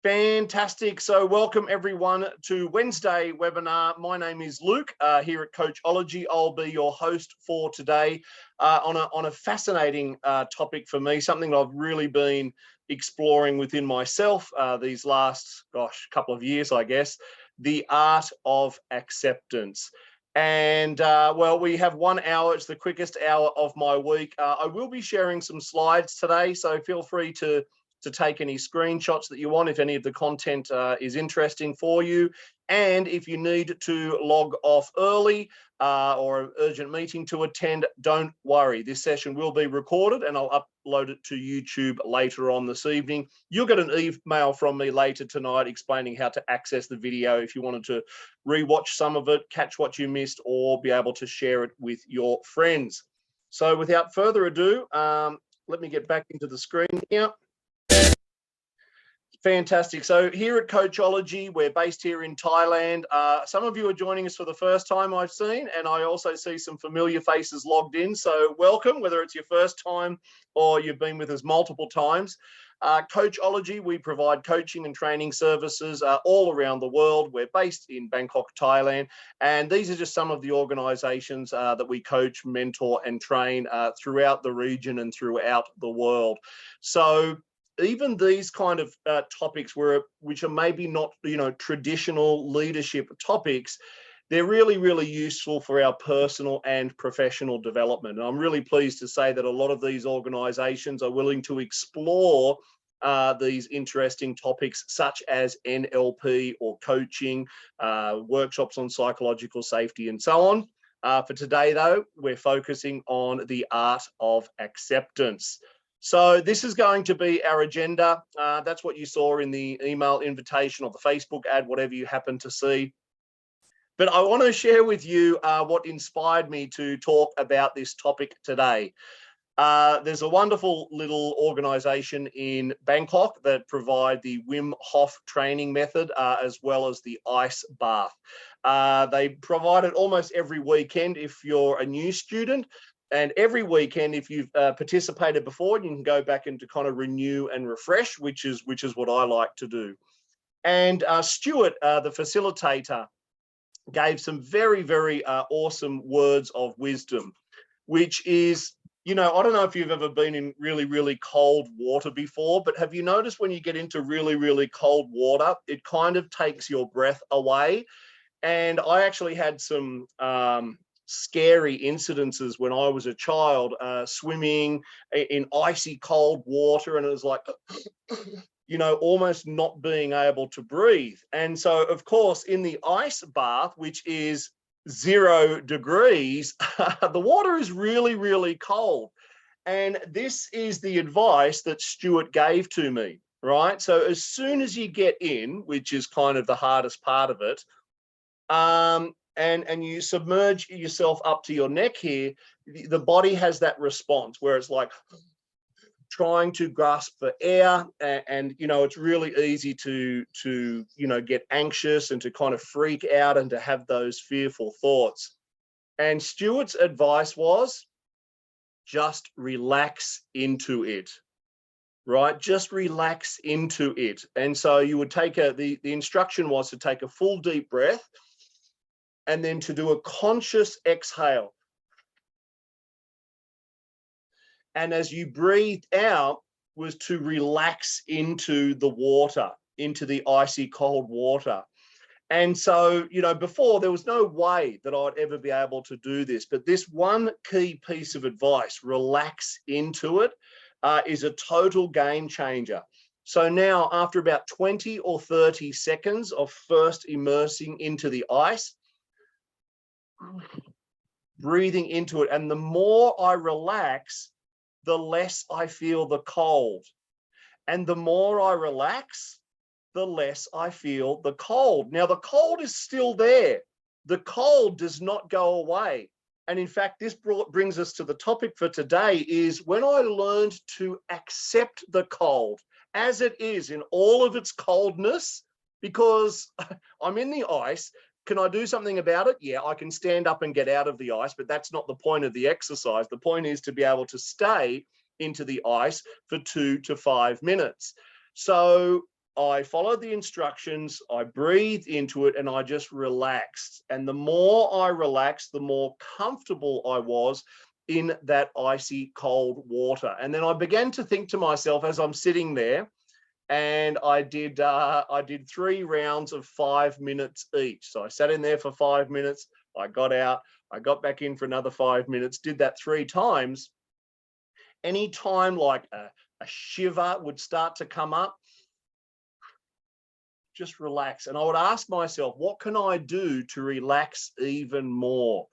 Fantastic. So welcome everyone to Wednesday webinar. My name is Luke here at 𝙁𝙍𝙀𝙀. I'll be your host for today on a fascinating topic for me, something that I've really been exploring within myself these last, couple of years, I guess, the art of acceptance. And well, we have 1 hour. It's the quickest hour of my week. I will be sharing some slides today, so feel free to take any screenshots that you want if any of the content is interesting for you. And if you need to log off early or an urgent meeting to attend, don't worry. This session will be recorded and I'll upload it to YouTube later on this evening. You'll get an email from me later tonight explaining how to access the video if you wanted to rewatch some of it, catch what you missed, or be able to share it with your friends. So without further ado, let me get back into the screen here. Fantastic. So here at 𝙁𝙍𝙀𝙀, we're based here in Thailand. Some of you are joining us for the first time, I've seen, and I also see some familiar faces logged in. So welcome, whether it's your first time or you've been with us multiple times. 𝙁𝙍𝙀𝙀, we provide coaching and training services all around the world. We're based in Bangkok, Thailand, and these are just some of the organizations that we coach, mentor, and train throughout the region and throughout the world. So even these kind of topics which are maybe not, traditional leadership topics, they're really, really useful for our personal and professional development. And I'm really pleased to say that a lot of these organizations are willing to explore these interesting topics such as NLP or coaching, workshops on psychological safety and so on. For today, though, we're focusing on the art of acceptance. So this is going to be our agenda. That's what you saw in the email invitation or the Facebook ad, whatever you happen to see. But I want to share with you what inspired me to talk about this topic today. There's a wonderful little organization in Bangkok that provide the Wim Hof training method as well as the ice bath. They provide it almost every weekend if you're a new student. And every weekend, if you've participated before, you can go back and to kind of renew and refresh, which is what I like to do. And Stuart, the facilitator, gave some very, very awesome words of wisdom, which is, I don't know if you've ever been in really, really cold water before, but have you noticed when you get into really, really cold water, it kind of takes your breath away? And I actually had some scary incidences when I was a child, swimming in icy cold water, and it was like, almost not being able to breathe. And so, of course, in the ice bath, which is 0 degrees, the water is really, really cold. And this is the advice that Stuart gave to me, right? So as soon as you get in, which is kind of the hardest part of it, and you submerge yourself up to your neck here, the body has that response where it's like trying to grasp for air, and it's really easy to get anxious and to kind of freak out and to have those fearful thoughts. And Stuart's advice was just relax into it, right? Just relax into it. And so you would take the instruction was to take a full deep breath and then to do a conscious exhale. And as you breathed out was to relax into the water, into the icy cold water. And so, before there was no way that I'd ever be able to do this, but this one key piece of advice, relax into it, is a total game changer. So now after about 20 or 30 seconds of first immersing into the ice, breathing into it, and the more I relax, the less I feel the cold. And the more I relax, the less I feel the cold. Now, the cold is still there. The cold does not go away. And in fact, this brings us to the topic for today, is when I learned to accept the cold as it is in all of its coldness, because I'm in the ice. Can I do something about it? Yeah, I can stand up and get out of the ice, but that's not the point of the exercise. The point is to be able to stay into the ice for 2 to 5 minutes. So I followed the instructions, I breathed into it, and I just relaxed. And the more I relaxed, the more comfortable I was in that icy cold water. And then I began to think to myself as I'm sitting there, and I did 3 rounds of 5 minutes each. So I sat in there for 5 minutes, I got out, I got back in for another 5 minutes, did that 3 times. Anytime like a shiver would start to come up, just relax. And I would ask myself, what can I do to relax even more?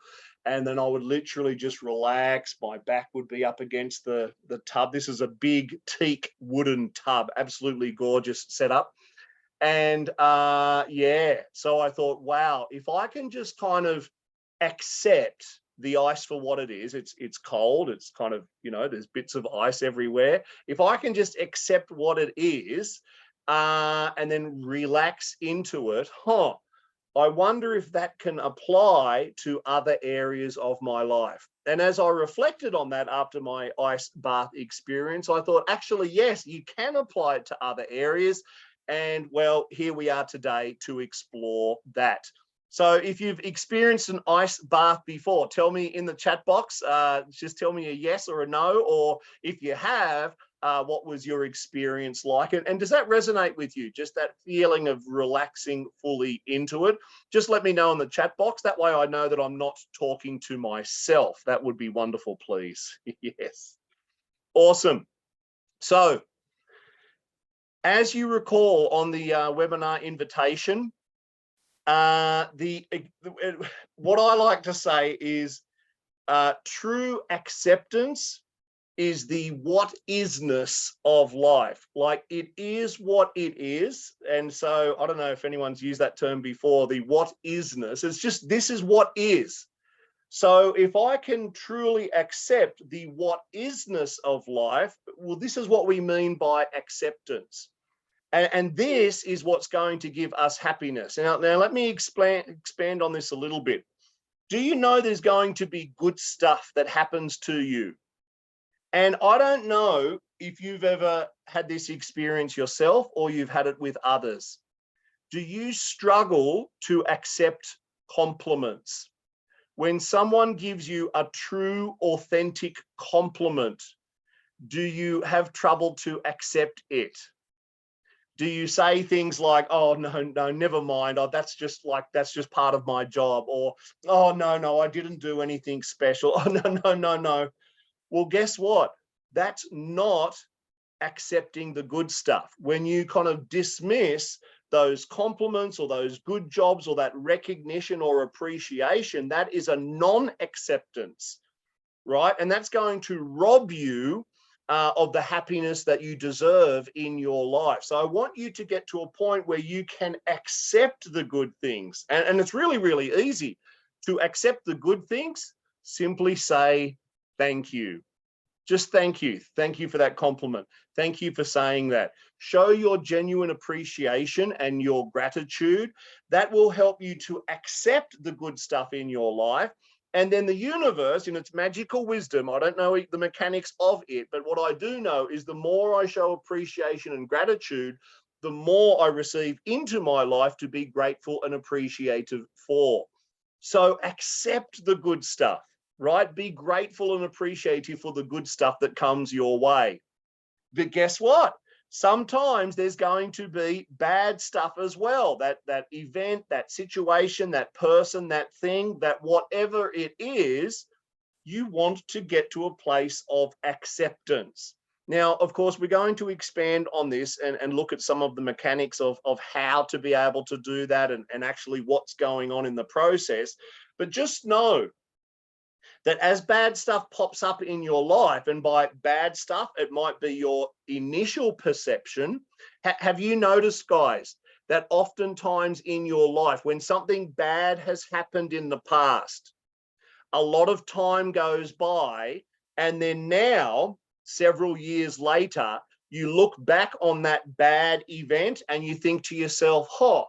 And then I would literally just relax. My back would be up against the tub. This is a big teak wooden tub, absolutely gorgeous setup. And yeah, so I thought, wow, if I can just kind of accept the ice for what it is, it's cold, it's kind of, you know, there's bits of ice everywhere. If I can just accept what it is, and then relax into it, I wonder if that can apply to other areas of my life. And as I reflected on that after my ice bath experience, I thought, actually, yes, you can apply it to other areas. And well, here we are today to explore that. So if you've experienced an ice bath before, tell me in the chat box, just tell me a yes or a no, or if you have, what was your experience like? And does that resonate with you? Just that feeling of relaxing fully into it? Just let me know in the chat box. That way I know that I'm not talking to myself. That would be wonderful, please. Yes. Awesome. So as you recall on the webinar invitation, what I like to say is true acceptance is the what isness of life. Like, it is what it is. And so I don't know if anyone's used that term before, the what isness. It's just, this is what is. So if I can truly accept the what isness of life, well, this is what we mean by acceptance. And this is what's going to give us happiness. Now let me expand on this a little bit. Do you know there's going to be good stuff that happens to you? And I don't know if you've ever had this experience yourself or you've had it with others. Do you struggle to accept compliments? When someone gives you a true, authentic compliment, do you have trouble to accept it? Do you say things like, oh, no, never mind. Oh, that's just part of my job. Or, oh, no, I didn't do anything special. Oh, no. Well, guess what? That's not accepting the good stuff. When you kind of dismiss those compliments or those good jobs or that recognition or appreciation, that is a non-acceptance, right? And that's going to rob you of the happiness that you deserve in your life. So I want you to get to a point where you can accept the good things. And it's really, really easy to accept the good things. Simply say, thank you. Just thank you. Thank you for that compliment. Thank you for saying that. Show your genuine appreciation and your gratitude. That will help you to accept the good stuff in your life. And then the universe, in its magical wisdom, I don't know the mechanics of it, but what I do know is the more I show appreciation and gratitude, the more I receive into my life to be grateful and appreciative for. So accept the good stuff, right? Be grateful and appreciative for the good stuff that comes your way. But guess what? Sometimes there's going to be bad stuff as well. That event, that situation, that person, that thing, that whatever it is, you want to get to a place of acceptance. Now, of course, we're going to expand on this and look at some of the mechanics of how to be able to do that and actually what's going on in the process. But just know that as bad stuff pops up in your life, and by bad stuff, it might be your initial perception. Have you noticed, guys, that oftentimes in your life, when something bad has happened in the past, a lot of time goes by, and then now, several years later, you look back on that bad event and you think to yourself, oh,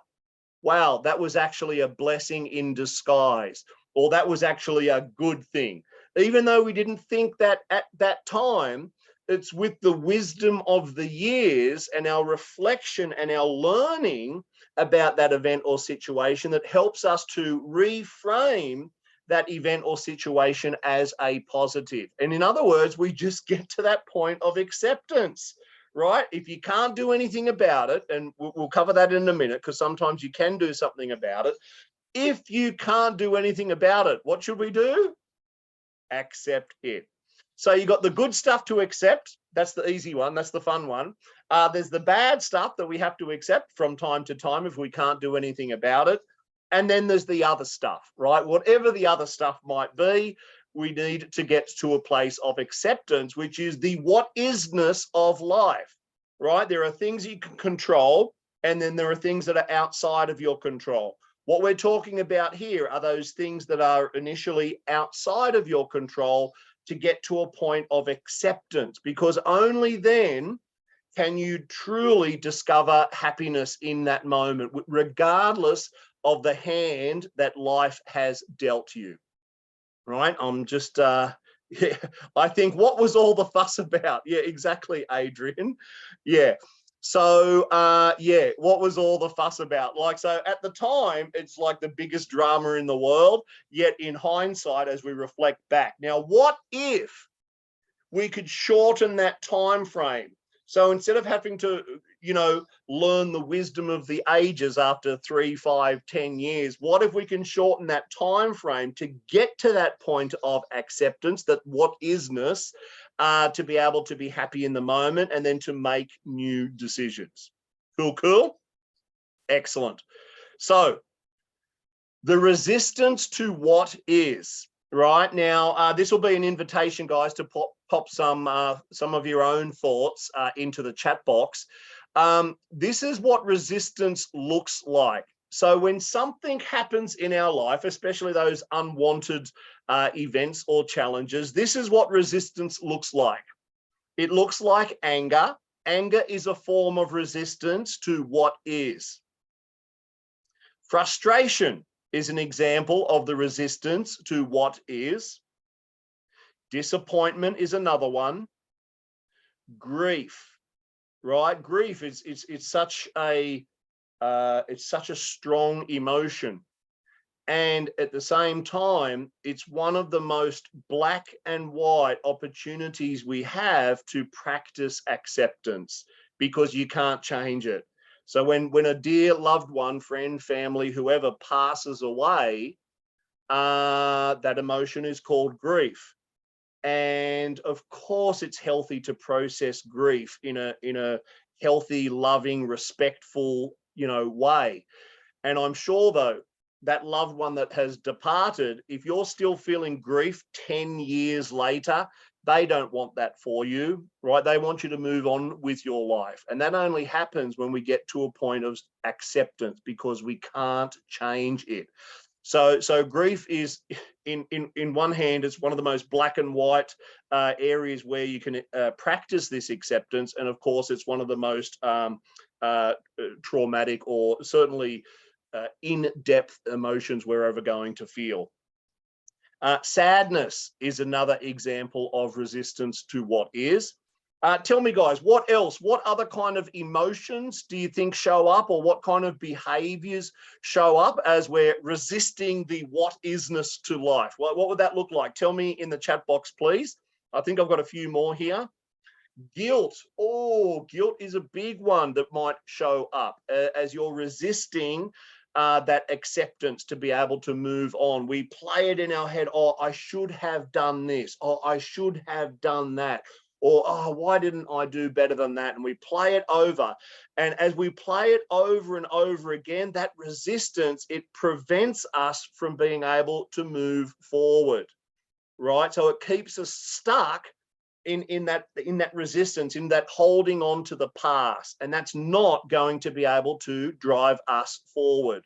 wow, that was actually a blessing in disguise. Or that was actually a good thing. Even though we didn't think that at that time, it's with the wisdom of the years and our reflection and our learning about that event or situation that helps us to reframe that event or situation as a positive. And in other words, we just get to that point of acceptance, right? If you can't do anything about it, and we'll cover that in a minute, because sometimes you can do something about it. If you can't do anything about it, what should we do? Accept it. So you got the good stuff to accept. That's the easy one. That's the fun one. There's the bad stuff that we have to accept from time to time if we can't do anything about it. And then there's the other stuff, right? Whatever the other stuff might be, we need to get to a place of acceptance, which is the what isness of life, right? There are things you can control, and then there are things that are outside of your control. What we're talking about here are those things that are initially outside of your control to get to a point of acceptance, because only then can you truly discover happiness in that moment, regardless of the hand that life has dealt you, right? I'm just, yeah, I think, what was all the fuss about? Yeah, exactly, Adrian. Yeah. So, yeah, what was all the fuss about? Like, so at the time, it's like the biggest drama in the world, yet in hindsight, as we reflect back. Now, what if we could shorten that time frame? So instead of having to, you know, learn the wisdom of the ages after 3, 5, 10 years, what if we can shorten that time frame to get to that point of acceptance, that what isness, to be able to be happy in the moment and then to make new decisions? Cool, cool. Excellent. So the resistance to what is. Right now, this will be an invitation, guys, to pop some of your own thoughts into the chat box. This is what resistance looks like. So when something happens in our life, especially those unwanted events or challenges, this is what resistance looks like. It looks like anger. Anger is a form of resistance to what is. Frustration is an example of the resistance to what is. Disappointment is another one. Grief, right? Grief is it's such a strong emotion, and at the same time, it's one of the most black and white opportunities we have to practice acceptance, because you can't change it. So when a dear loved one, friend, family, whoever passes away, that emotion is called grief. And of course, it's healthy to process grief in a healthy, loving, respectful, you know, way. And I'm sure, though, that loved one that has departed, if you're still feeling grief 10 years later, they don't want that for you, right? They want you to move on with your life. And that only happens when we get to a point of acceptance, because we can't change it. So grief is, in one hand, it's one of the most black and white areas where you can practice this acceptance. And of course, it's one of the most traumatic, or certainly in-depth emotions we're ever going to feel. Sadness is another example of resistance to what is. Tell me, guys, what else? What other kind of emotions do you think show up, or what kind of behaviors show up as we're resisting the what isness to life? What would that look like? Tell me in the chat box, please. I think I've got a few more here. Guilt. Oh, guilt is a big one that might show up as you're resisting that acceptance to be able to move on. We play it in our head. Oh, I should have done this. Oh, I should have done that. Or, oh, why didn't I do better than that? And we play it over. And as we play it over and over again, that resistance, it prevents us from being able to move forward, right? So it keeps us stuck in that resistance, in that holding on to the past. And that's not going to be able to drive us forward.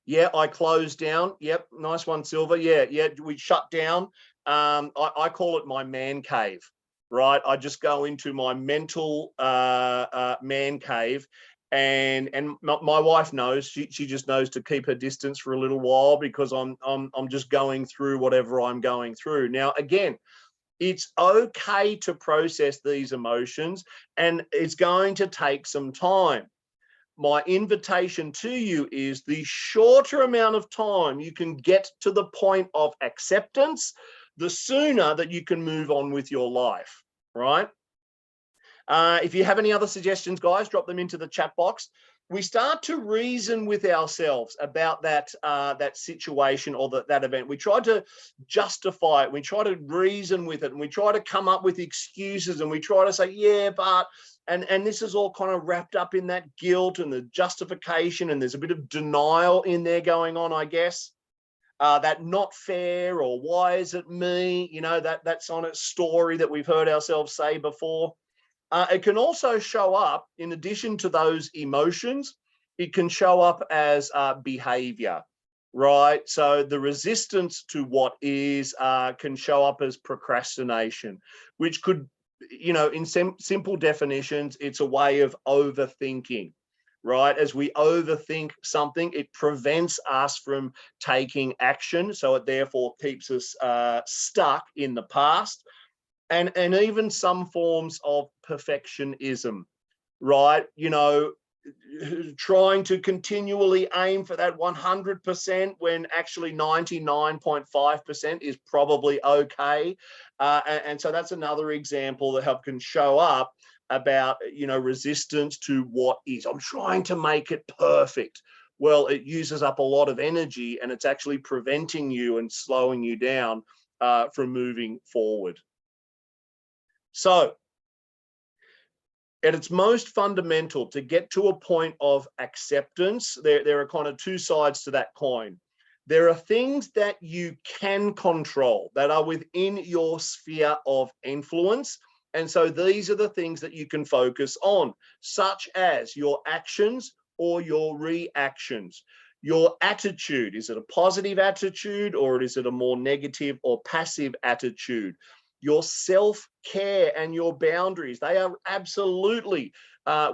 Yeah, I closed down. Yep, nice one, Silver. Yeah, we shut down. I call it my man cave, right? I just go into my mental man cave, and my wife knows. She just knows to keep her distance for a little while, because I'm just going through whatever I'm going through. Now, again, It's okay to process these emotions, and it's going to take some time. My invitation to you is the shorter amount of time you can get to the point of acceptance, the sooner that you can move on with your life, right? If you have any other suggestions, guys, drop them into the chat box. We start to reason with ourselves about that situation or that event. We try to justify it. We try to reason with it, and we try to come up with excuses, and we try to say, yeah, but, and this is all kind of wrapped up in that guilt and the justification, and there's a bit of denial in there going on, I guess. That not fair, or why is it me? You know, that sonnet story that we've heard ourselves say before. It can also show up, in addition to those emotions, it can show up as behavior, right? So the resistance to what is can show up as procrastination, which could, you know, in simple definitions, it's a way of overthinking, right? As we overthink something, it prevents us from taking action. So it therefore keeps us stuck in the past. And even some forms of perfectionism, right? You know, trying to continually aim for that 100% when actually 99.5% is probably okay. And so that's another example that can show up about, you know, resistance to what is. I'm trying to make it perfect. Well, it uses up a lot of energy, and it's actually preventing you and slowing you down from moving forward. So at its most fundamental, to get to a point of acceptance, there are kind of two sides to that coin. There are things that you can control, that are within your sphere of influence. And so these are the things that you can focus on, such as your actions or your reactions. Your attitude, is it a positive attitude, or is it a more negative or passive attitude? Your self-care and your boundaries, they are absolutely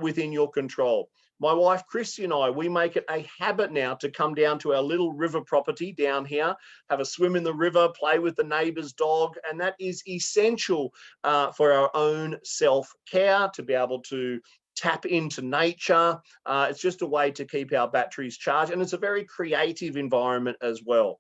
within your control. My wife, Christy, and I, we make it a habit now to come down to our little river property down here, have a swim in the river, play with the neighbor's dog, and that is essential for our own self-care, to be able to tap into nature. It's just a way to keep our batteries charged, and it's a very creative environment as well.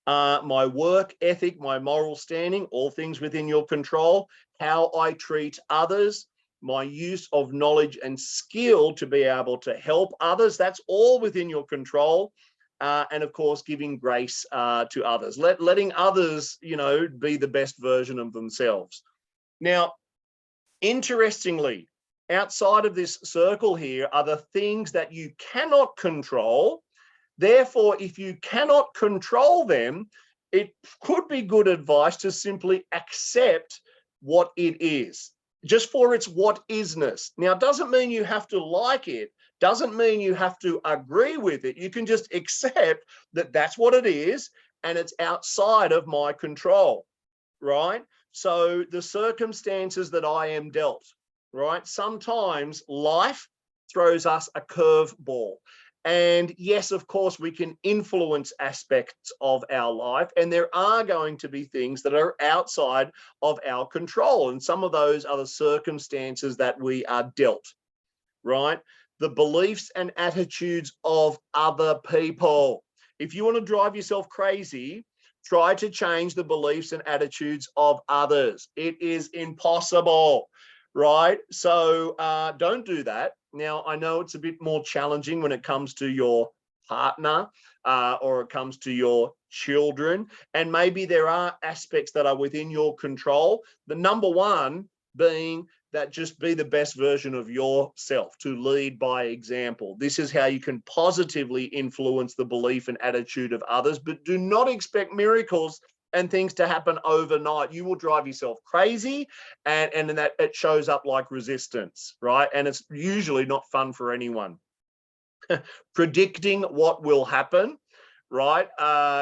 My work ethic, my moral standing, all things within your control. How I treat others, my use of knowledge and skill to be able to help others, that's all within your control. And of course, giving grace to others, letting others, you know, be the best version of themselves. Now, interestingly, outside of this circle here are the things that you cannot control. Therefore, if you cannot control them, it could be good advice to simply accept what it is, just for its what isness. Now, it doesn't mean you have to like it, doesn't mean you have to agree with it. You can just accept that that's what it is, and it's outside of my control, right? So the circumstances that I am dealt, right? Sometimes life throws us a curveball. And yes, of course, we can influence aspects of our life, and there are going to be things that are outside of our control. And some of those are the circumstances that we are dealt, right? The beliefs and attitudes of other people. If you want to drive yourself crazy, try to change the beliefs and attitudes of others. It is impossible, right? So don't do that. Now, I know it's a bit more challenging when it comes to your partner or it comes to your children, and maybe there are aspects that are within your control. The number one being that just be the best version of yourself, to lead by example. This is how you can positively influence the belief and attitude of others, but do not expect miracles and things to happen overnight. You will drive yourself crazy, and that it shows up like resistance, right? And it's usually not fun for anyone. Predicting what will happen, right?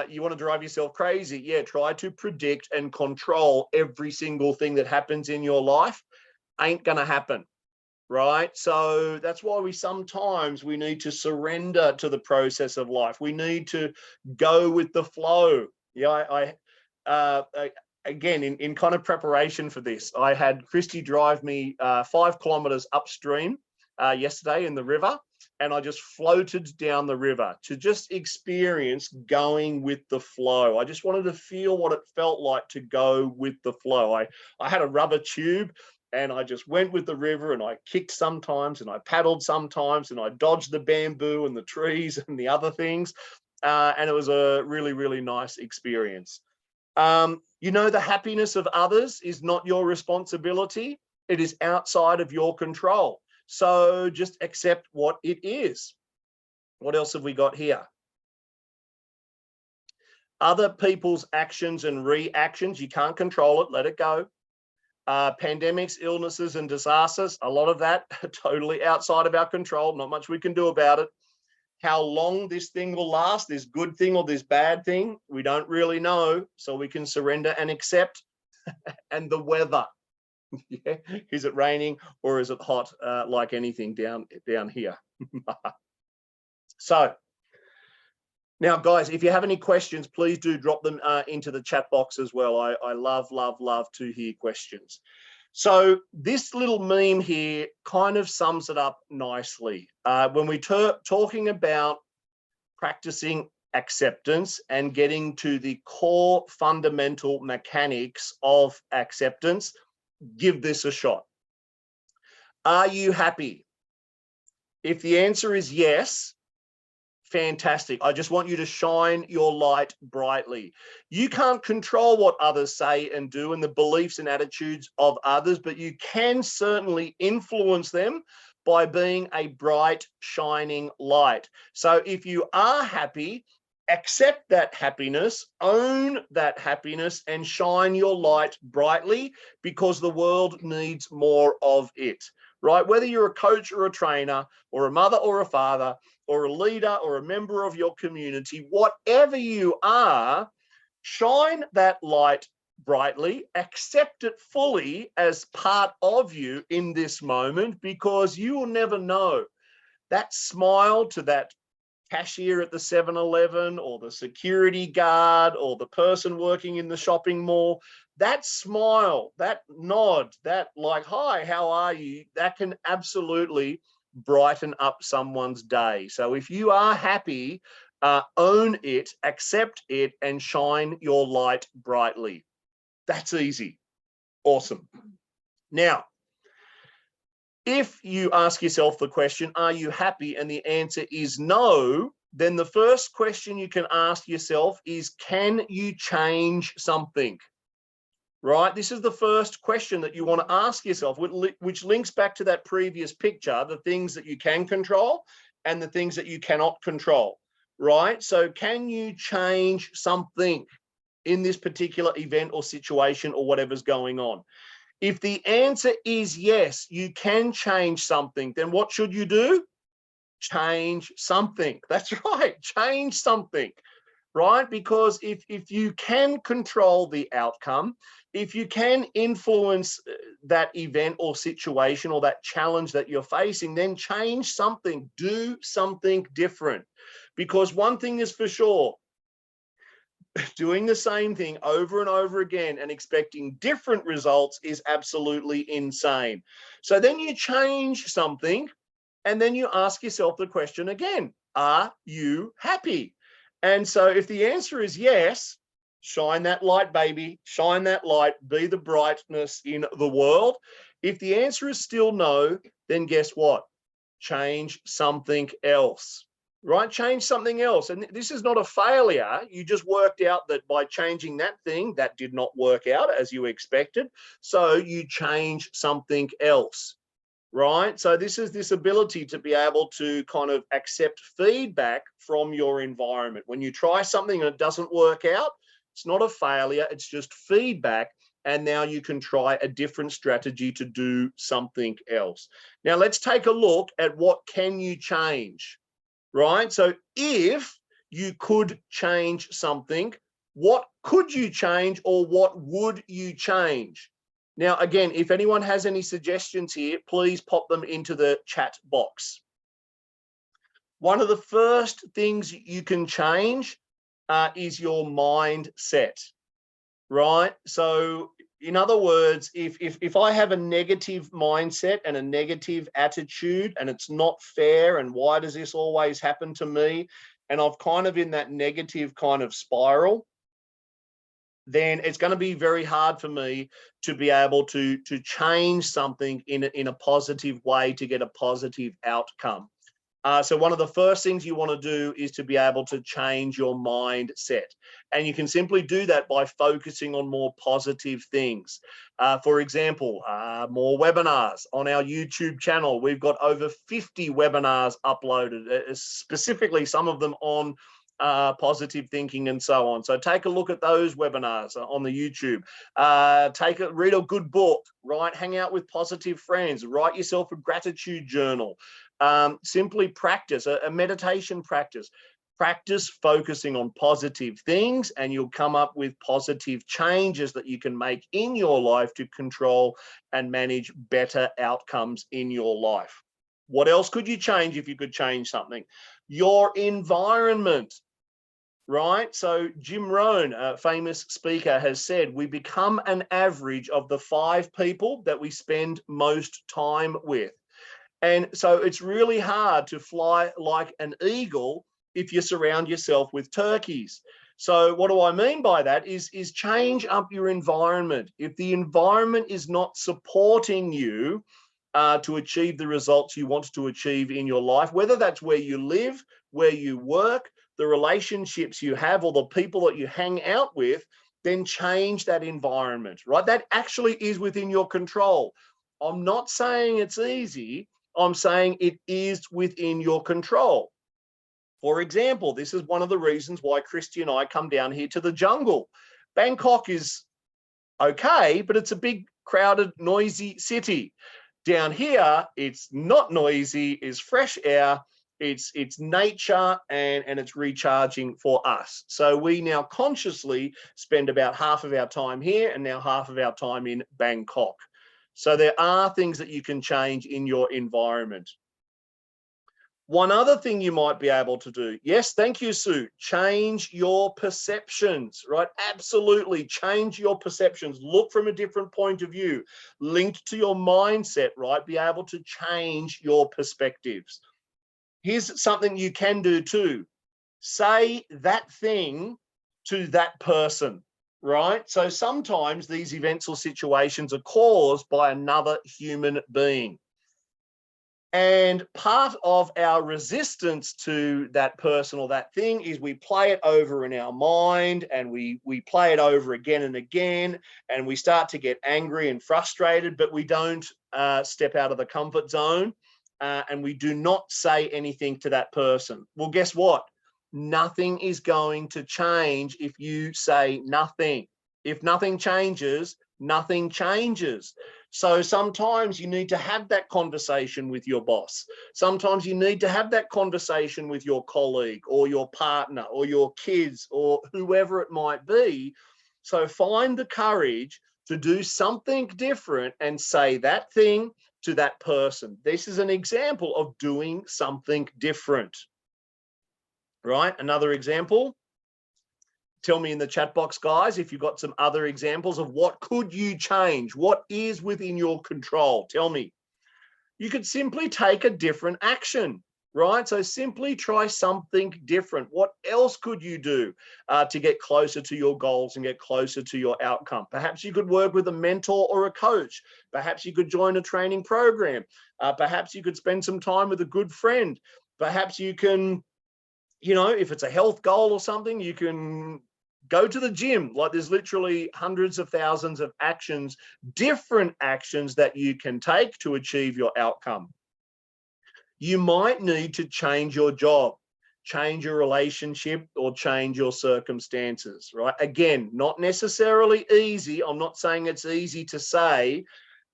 You want to drive yourself crazy? Yeah, try to predict and control every single thing that happens in your life. Ain't gonna happen, right? So that's why we need to surrender to the process of life. We need to go with the flow. Yeah, again, in kind of preparation for this, I had Christy drive me 5 kilometers upstream yesterday in the river, and I just floated down the river to just experience going with the flow. I just wanted to feel what it felt like to go with the flow. I had a rubber tube, and I just went with the river, and I kicked sometimes, and I paddled sometimes, and I dodged the bamboo and the trees and the other things. And it was a really, really nice experience. You know, the happiness of others is not your responsibility. It is outside of your control. So just accept what it is. What else have we got here? Other people's actions and reactions, you can't control it, let it go. Pandemics, illnesses, and disasters, a lot of that totally outside of our control, not much we can do about it. How long this thing will last, this good thing or this bad thing, we don't really know, so we can surrender and accept. And the weather. Yeah. Is it raining or is it hot, like anything down here? So now, guys, if you have any questions, please do drop them into the chat box as well. I love to hear questions. So this little meme here kind of sums it up nicely. When we talking about practicing acceptance and getting to the core fundamental mechanics of acceptance, give this a shot. Are you happy? If the answer is yes, fantastic. I just want you to shine your light brightly. You can't control what others say and do and the beliefs and attitudes of others, but you can certainly influence them by being a bright, shining light. So if you are happy, accept that happiness, own that happiness, and shine your light brightly, because the world needs more of it, right? Whether you're a coach or a trainer or a mother or a father or a leader or a member of your community, whatever you are, shine that light brightly, accept it fully as part of you in this moment, because you will never know. That smile to that cashier at the 7-Eleven or the security guard or the person working in the shopping mall, that smile, that nod, that like, hi, how are you? That can absolutely brighten up someone's day. So if you are happy, own it, accept it, and shine your light brightly. That's easy. Awesome. Now, if you ask yourself the question, are you happy? And the answer is no, then the first question you can ask yourself is, can you change something? Right? This is the first question that you want to ask yourself, which links back to that previous picture, the things that you can control and the things that you cannot control, right? So can you change something in this particular event or situation or whatever's going on? If the answer is yes, you can change something, then what should you do? Change something. That's right, change something, right? Because if you can control the outcome, if you can influence that event or situation or that challenge that you're facing, then change something, do something different. Because one thing is for sure, doing the same thing over and over again and expecting different results is absolutely insane. So then you change something, and then you ask yourself the question again, are you happy? And so if the answer is yes, shine that light, baby, shine that light, be the brightness in the world. If the answer is still no, then guess what? Change something else. Right? Change something else. And this is not a failure. You just worked out that by changing that thing, that did not work out as you expected. So you change something else, right? So this is this ability to be able to kind of accept feedback from your environment. When you try something and it doesn't work out, it's not a failure, it's just feedback. And now you can try a different strategy to do something else. Now let's take a look at what can you change. Right? So if you could change something, what could you change or what would you change? Now, again, if anyone has any suggestions here, please pop them into the chat box. One of the first things you can change is your mindset. right? So in other words, if I have a negative mindset and a negative attitude and it's not fair and why does this always happen to me, and I've kind of in that negative kind of spiral, then it's going to be very hard for me to be able to change something in a positive way to get a positive outcome. So one of the first things you want to do is to be able to change your mindset. And you can simply do that by focusing on more positive things. For example, more webinars on our YouTube channel. We've got over 50 webinars uploaded, specifically some of them on positive thinking and so on. So take a look at those webinars on the YouTube. Read a good book, right? Hang out with positive friends, write yourself a gratitude journal. Simply practice a meditation practice. Practice focusing on positive things and you'll come up with positive changes that you can make in your life to control and manage better outcomes in your life. What else could you change if you could change something? Your environment. Right? So Jim Rohn, a famous speaker, has said, we become an average of the 5 people that we spend most time with. And so it's really hard to fly like an eagle if you surround yourself with turkeys. So what do I mean by that is change up your environment. If the environment is not supporting you to achieve the results you want to achieve in your life, whether that's where you live, where you work, the relationships you have, or the people that you hang out with, then change that environment, right? That actually is within your control. I'm not saying it's easy. I'm saying it is within your control. For example, this is one of the reasons why Christy and I come down here to the jungle. Bangkok is okay, but it's a big, crowded, noisy city. Down here, it's not noisy, it's fresh air, it's nature, and it's recharging for us. So we now consciously spend about half of our time here and now half of our time in Bangkok. So there are things that you can change in your environment. One other thing you might be able to do, yes, thank you, Sue, change your perceptions, right? Absolutely, change your perceptions. Look from a different point of view, linked to your mindset, right? Be able to change your perspectives. Here's something you can do too. Say that thing to that person, right? So sometimes these events or situations are caused by another human being. And part of our resistance to that person or that thing is we play it over in our mind and we play it over again and again, and we start to get angry and frustrated, but we don't step out of the comfort zone and we do not say anything to that person. Well, guess what? Nothing is going to change if you say nothing. If nothing changes, nothing changes. So sometimes you need to have that conversation with your boss. Sometimes you need to have that conversation with your colleague or your partner or your kids or whoever it might be. So find the courage to do something different and say that thing to that person. This is an example of doing something different, right? Another example. Tell me in the chat box, guys, if you've got some other examples of what could you change? What is within your control? Tell me. You could simply take a different action, right? So simply try something different. What else could you do to get closer to your goals and get closer to your outcome? Perhaps you could work with a mentor or a coach. Perhaps you could join a training program. Perhaps you could spend some time with a good friend. Perhaps you can, you know, if it's a health goal or something, you can go to the gym. Like there's literally hundreds of thousands of actions, different actions that you can take to achieve your outcome. You might need to change your job, change your relationship, or change your circumstances, right? Again, not necessarily easy. I'm not saying it's easy to say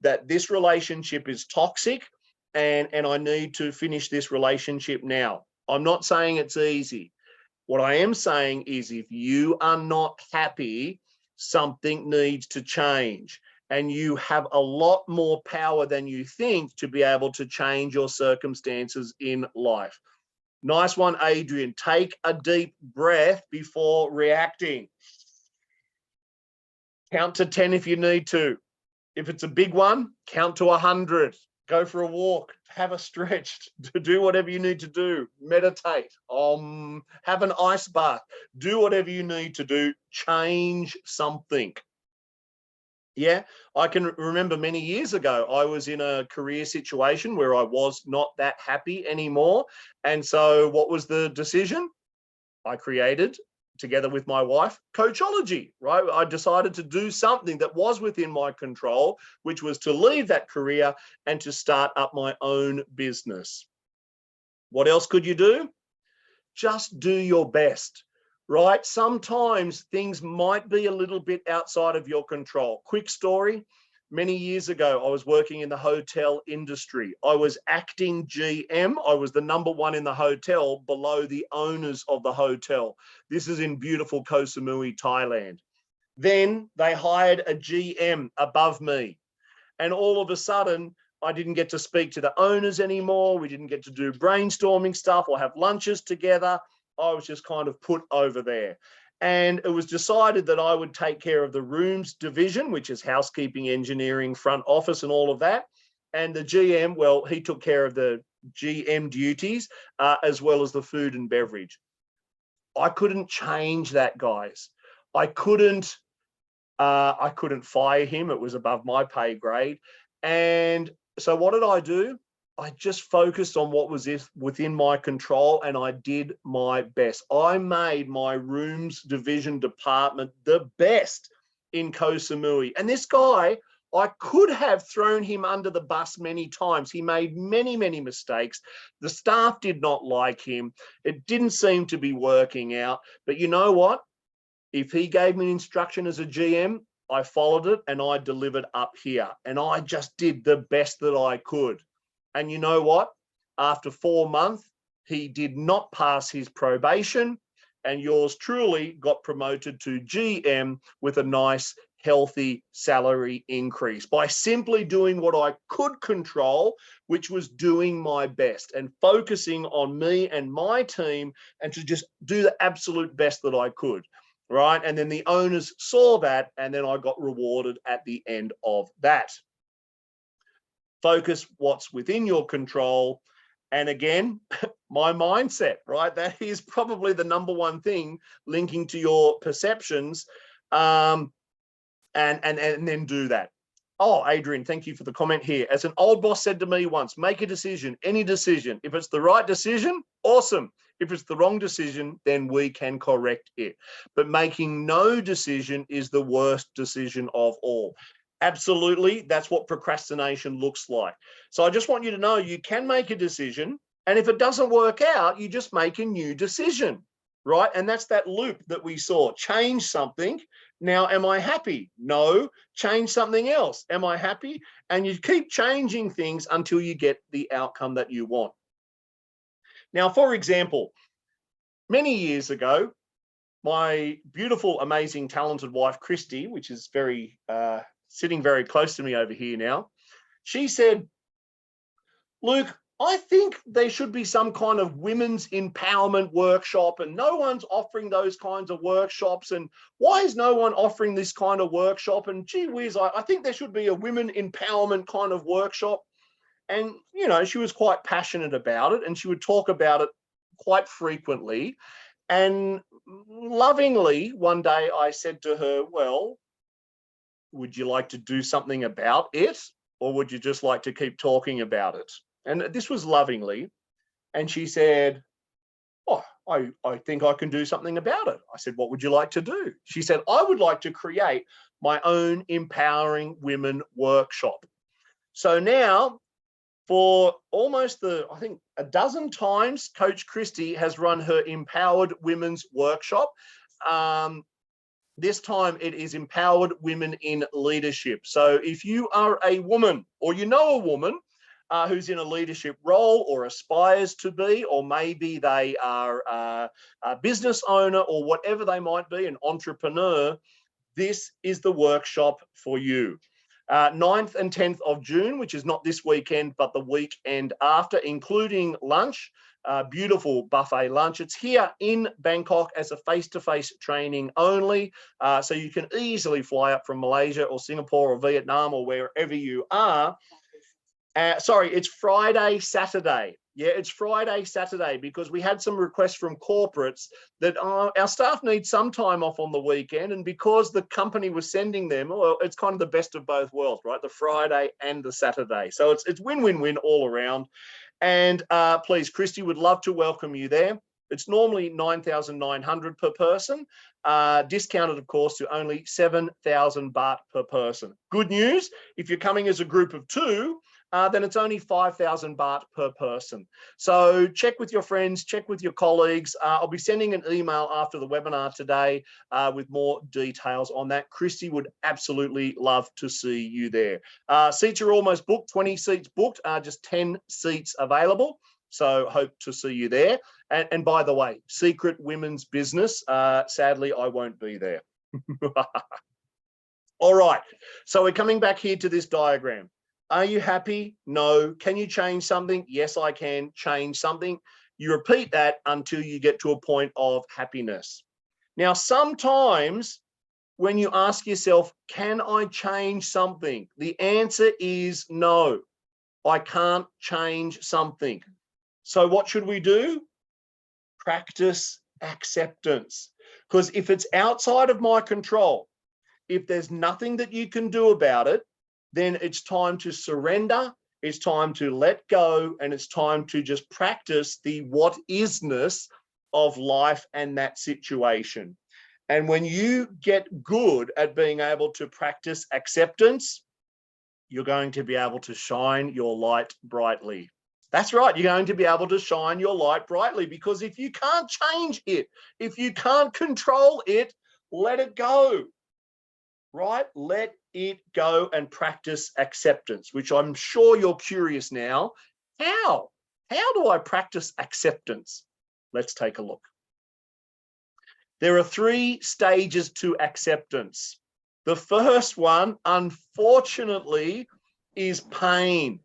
that this relationship is toxic and I need to finish this relationship now. I'm not saying it's easy. What I am saying is if you are not happy, something needs to change. And you have a lot more power than you think to be able to change your circumstances in life. Nice one, Adrian. Take a deep breath before reacting. Count to 10 if you need to. If it's a big one, count to 100. Go for a walk, have a stretch, do whatever you need to do, meditate, have an ice bath, do whatever you need to do, change something. Yeah, I can remember many years ago, I was in a career situation where I was not that happy anymore. And so what was the decision? I created, together with my wife, Coachology, right? I decided to do something that was within my control, which was to leave that career and to start up my own business. What else could you do? Just do your best, right? Sometimes things might be a little bit outside of your control. Quick story. Many years ago, I was working in the hotel industry. I was acting GM. I was the #1 in the hotel below the owners of the hotel. This is in beautiful Koh Samui, Thailand. Then they hired a GM above me. And all of a sudden, I didn't get to speak to the owners anymore. We didn't get to do brainstorming stuff or have lunches together. I was just kind of put over there. And it was decided that I would take care of the rooms division, which is housekeeping, engineering, front office, and all of that. And the GM, well, he took care of the GM duties as well as the food and beverage. I couldn't change that, guys. I couldn't fire him. It was above my pay grade. And so what did I do? I just focused on what was within my control, and I did my best. I made my rooms division department the best in Koh Samui. And this guy, I could have thrown him under the bus many times. He made many, many mistakes. The staff did not like him. It didn't seem to be working out. But you know what? If he gave me an instruction as a GM, I followed it and I delivered up here. And I just did the best that I could. And you know what? After 4 months, he did not pass his probation, and yours truly got promoted to GM with a nice, healthy salary increase by simply doing what I could control, which was doing my best and focusing on me and my team, and to just do the absolute best that I could, right? And then the owners saw that, and then I got rewarded at the end of that. Focus what's within your control. And again, my mindset, right? That is probably the #1 thing linking to your perceptions, and then do that. Oh, Adrian, thank you for the comment here. As an old boss said to me once, make a decision, any decision. If it's the right decision, awesome. If it's the wrong decision, then we can correct it. But making no decision is the worst decision of all. Absolutely, that's what procrastination looks like. So I just want you to know you can make a decision, and if it doesn't work out, you just make a new decision, right? And that's that loop that we saw. Change something. Now, am I happy? No. Change something else. Am I happy? And you keep changing things until you get the outcome that you want. Now, for example, many years ago, my beautiful, amazing, talented wife, Christy, which is sitting very close to me over here now, she said, Luke, I think there should be some kind of women's empowerment workshop, and no one's offering those kinds of workshops. And why is no one offering this kind of workshop? And gee whiz, I think there should be a women empowerment kind of workshop. And, you know, she was quite passionate about it, and she would talk about it quite frequently. And lovingly, one day I said to her, well, would you like to do something about it, or would you just like to keep talking about it? And this was lovingly. And she said, oh, I think I can do something about it. I said, what would you like to do? She said, I would like to create my own empowering women workshop. So now, for almost I think a dozen times, Coach Christy has run her Empowered Women's Workshop. This time it is Empowered Women in Leadership. So if you are a woman, or you know a woman who's in a leadership role or aspires to be, or maybe they are a business owner or whatever they might be, an entrepreneur, this is the workshop for you. 9th and 10th of June, which is not this weekend, but the weekend after, including lunch, beautiful buffet lunch. It's here in Bangkok as a face-to-face training only. So you can easily fly up from Malaysia or Singapore or Vietnam or wherever you are. Sorry, it's Friday, Saturday. Yeah, it's Friday, Saturday, because we had some requests from corporates that our staff need some time off on the weekend. And because the company was sending them, well, it's kind of the best of both worlds, right? The Friday and the Saturday. So it's win-win-win all around. And please, Christy would love to welcome you there. It's normally 9,900 per person, discounted, of course, to only 7,000 baht per person. Good news, if you're coming as a group of 2, then it's only 5,000 baht per person. So check with your friends, check with your colleagues. I'll be sending an email after the webinar today with more details on that. Christy would absolutely love to see you there. Seats are almost booked, 20 seats booked, just 10 seats available. So hope to see you there. And by the way, secret women's business, sadly, I won't be there. All right, so we're coming back here to this diagram. Are you happy? No. Can you change something? Yes, I can change something. You repeat that until you get to a point of happiness. Now, sometimes when you ask yourself, can I change something? The answer is no, I can't change something. So what should we do? Practice acceptance. Because if it's outside of my control, if there's nothing that you can do about it, then it's time to surrender, it's time to let go, and it's time to just practice the what isness of life and that situation. And when you get good at being able to practice acceptance, you're going to be able to shine your light brightly. That's right, you're going to be able to shine your light brightly, because if you can't change it, if you can't control it, let it go, right? Let it go and practice acceptance, which I'm sure you're curious now. How? How do I practice acceptance? Let's take a look. There are 3 stages to acceptance. The first one, unfortunately, is pain.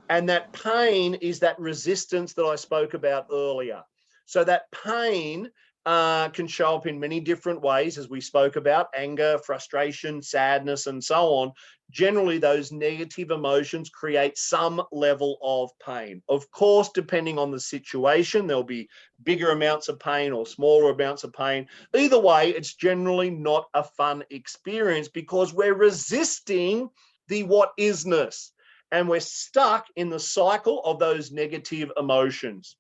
And that pain is that resistance that I spoke about earlier. So that pain can show up in many different ways, as we spoke about: anger, frustration, sadness, and so on. Generally, those negative emotions create some level of pain. Of course, depending on the situation, there'll be bigger amounts of pain or smaller amounts of pain. Either way, it's generally not a fun experience, because we're resisting the what isness, and we're stuck in the cycle of those negative emotions.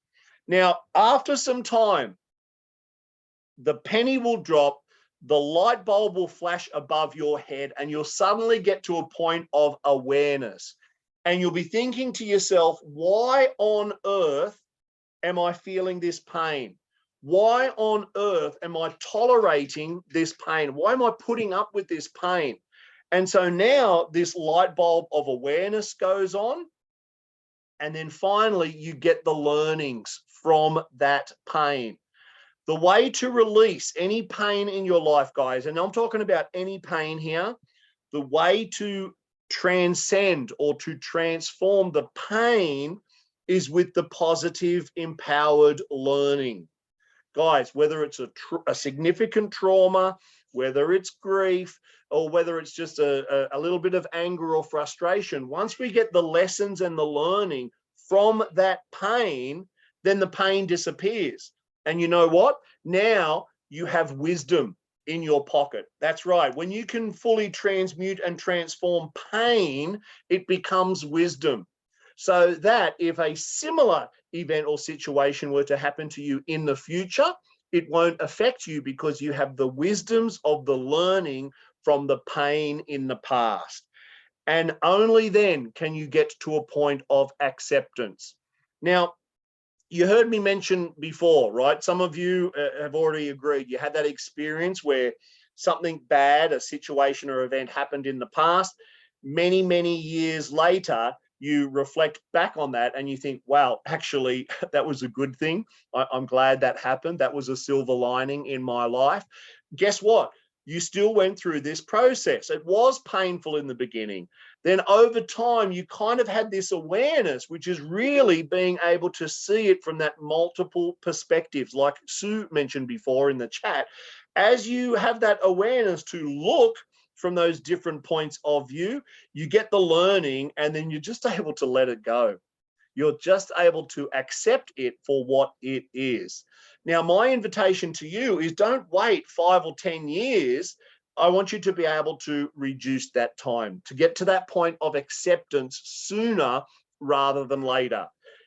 Now, after some time, the penny will drop, the light bulb will flash above your head, and you'll suddenly get to a point of awareness. And you'll be thinking to yourself, why on earth am I feeling this pain? Why on earth am I tolerating this pain? Why am I putting up with this pain? And so now this light bulb of awareness goes on. And then finally, you get the learnings from that pain. The way to release any pain in your life, guys, and I'm talking about any pain here, the way to transcend or to transform the pain is with the positive, empowered learning. Guys, whether it's a significant trauma, whether it's grief, or whether it's just a little bit of anger or frustration, once we get the lessons and the learning from that pain, then the pain disappears. And you know what? Now you have wisdom in your pocket. That's right. When you can fully transmute and transform pain, it becomes wisdom. So that if a similar event or situation were to happen to you in the future, it won't affect you, because you have the wisdoms of the learning from the pain in the past. And only then can you get to a point of acceptance. Now, you heard me mention before, right? Some of you have already agreed. You had that experience where something bad, a situation or event happened in the past. Many, many years later, you reflect back on that and you think, wow, actually, that was a good thing. I'm glad that happened. That was a silver lining in my life. Guess what? you still went through this process. It was painful in the beginning. Then over time, you kind of had this awareness, which is really being able to see it from that multiple perspectives, like Sue mentioned before in the chat. As you have that awareness to look from those different points of view, you get the learning, and then you're just able to let it go. You're just able to accept it for what it is. Now, my invitation to you is don't wait 5 or 10 years. I want you to be able to reduce that time, to get to that point of acceptance sooner rather than later.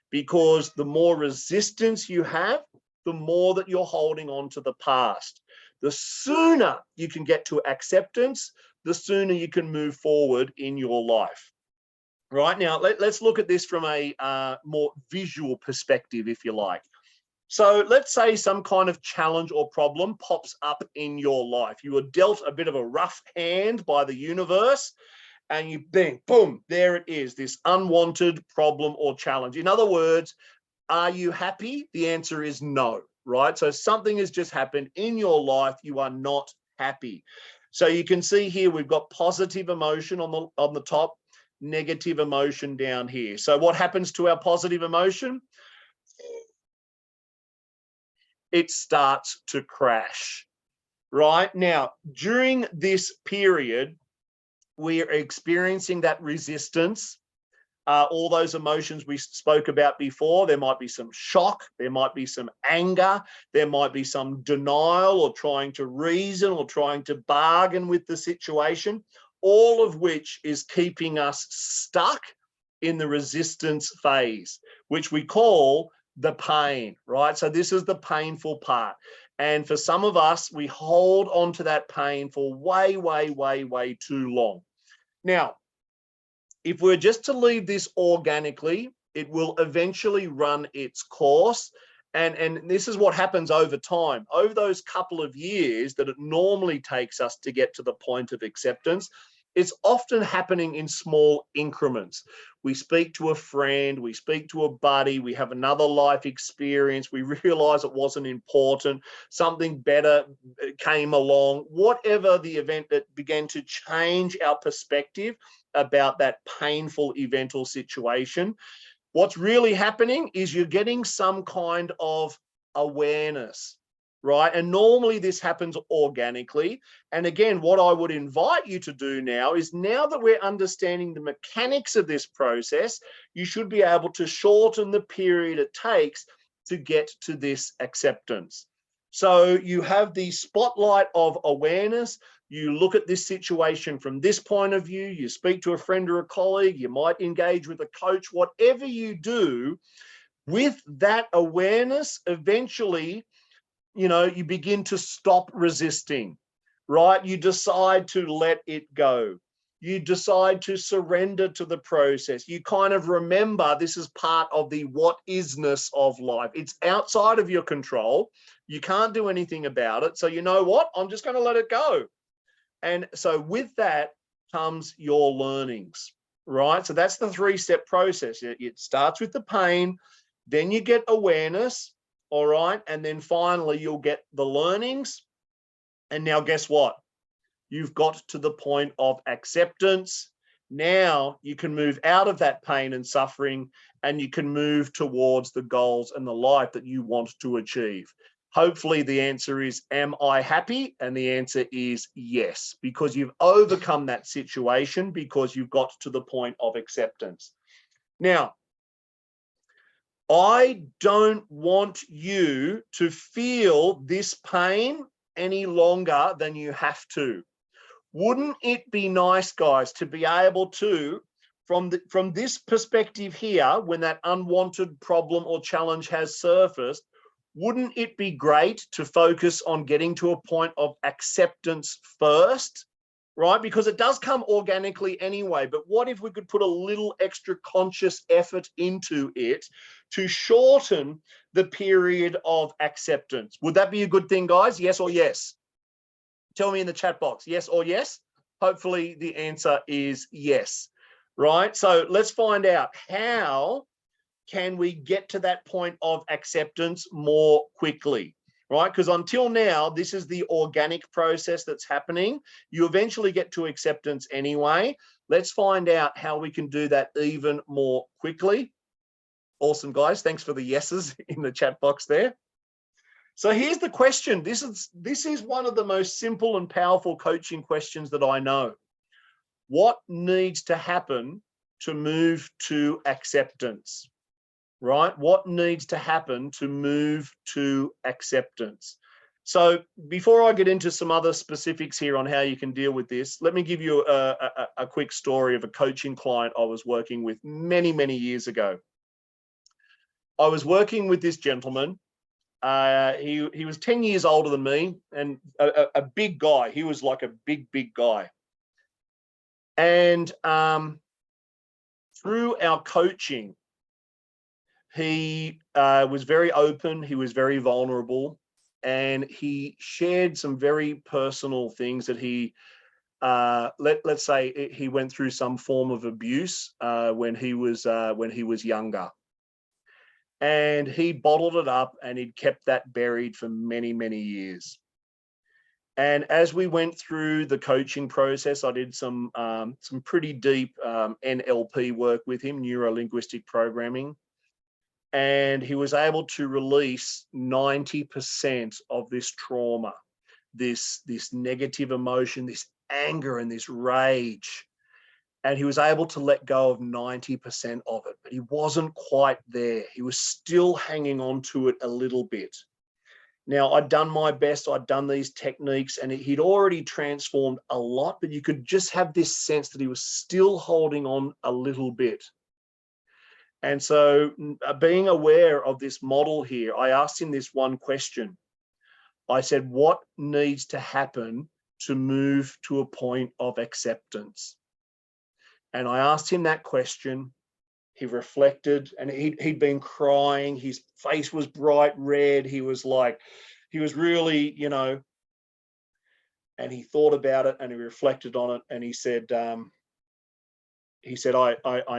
Because the more resistance you have, the more that you're holding on to the past. The sooner you can get to acceptance, the sooner you can move forward in your life. Right now, let's look at this from a more visual perspective, if you like. So let's say some kind of challenge or problem pops up in your life. You were dealt a bit of a rough hand by the universe, and you bang, boom, there it is, this unwanted problem or challenge. In other words, are you happy? The answer is no, right? So something has just happened in your life. You are not happy. So you can see here we've got positive emotion on the top, negative emotion down here. So what happens to our positive emotion? It starts to crash. Right now, during this period, we are experiencing that resistance, all those emotions we spoke about before. There might be some shock, there might be some anger, there might be some denial or trying to reason or trying to bargain with the situation, all of which is keeping us stuck in the resistance phase, which we call the pain, right? So this is the painful part. And for some of us, we hold on to that pain for way, way, way, way too long. Now, if we're just to leave this organically, it will eventually run its course. And this is what happens over time. Over those couple of years that it normally takes us to get to the point of acceptance, it's often happening in small increments. We speak to a friend, we speak to a buddy, we have another life experience, we realize it wasn't important, something better came along, whatever the event that began to change our perspective about that painful event or situation. What's really happening is you're getting some kind of awareness, right? And normally this happens organically. And again, what I would invite you to do now is, now that we're understanding the mechanics of this process, you should be able to shorten the period it takes to get to this acceptance. So you have the spotlight of awareness. You look at this situation from this point of view, you speak to a friend or a colleague, you might engage with a coach, whatever you do, with that awareness, eventually, you begin to stop resisting, right? You decide to let it go. You decide to surrender to the process. You kind of remember this is part of the what isness of life. It's outside of your control. You can't do anything about it. So you know what? I'm just going to let it go. And so with that comes your learnings, right? So that's the 3-step process. It starts with the pain, then you get awareness, all right? And then finally you'll get the learnings. And now guess what? You've got to the point of acceptance. Now you can move out of that pain and suffering, and you can move towards the goals and the life that you want to achieve. Hopefully the answer is, am I happy? And the answer is yes, because you've overcome that situation, because you've got to the point of acceptance. Now, I don't want you to feel this pain any longer than you have to. Wouldn't it be nice, guys, to be able to, from this perspective here, when that unwanted problem or challenge has surfaced, wouldn't it be great to focus on getting to a point of acceptance first, right? Because it does come organically anyway, but what if we could put a little extra conscious effort into it to shorten the period of acceptance? Would that be a good thing, guys? Yes or yes? Tell me in the chat box, yes or yes? Hopefully the answer is yes, right? So let's find out, how can we get to that point of acceptance more quickly? right? Because until now, this is the organic process that's happening. You eventually get to acceptance anyway. Let's find out how we can do that even more quickly. Awesome, guys. Thanks for the yeses in the chat box there. So here's the question. This is one of the most simple and powerful coaching questions that I know. What needs to happen to move to acceptance, right? What needs to happen to move to acceptance? So before I get into some other specifics here on how you can deal with this, let me give you a quick story of a coaching client I was working with many, many years ago. I was working with this gentleman. He was 10 years older than me and a big guy. He was like a big guy. And through our coaching, he was very open. He was very vulnerable, and he shared some very personal things that he, let's say, he went through some form of abuse when he was younger. And he bottled it up and he'd kept that buried for many, many years. And as we went through the coaching process, I did some pretty deep NLP work with him, neuro-linguistic programming. And he was able to release 90% of this trauma, this negative emotion, this anger and this rage. And he was able to let go of 90% of it, but he wasn't quite there. He was still hanging on to it a little bit. Now, I'd done my best. I'd done these techniques and he'd already transformed a lot, but you could just have this sense that he was still holding on a little bit. And so being aware of this model here, I asked him this one question. I said, what needs to happen to move to a point of acceptance? And I asked him that question. He reflected and he'd been crying. His face was bright red. He was really, you know, and he thought about it and he reflected on it. And he said, I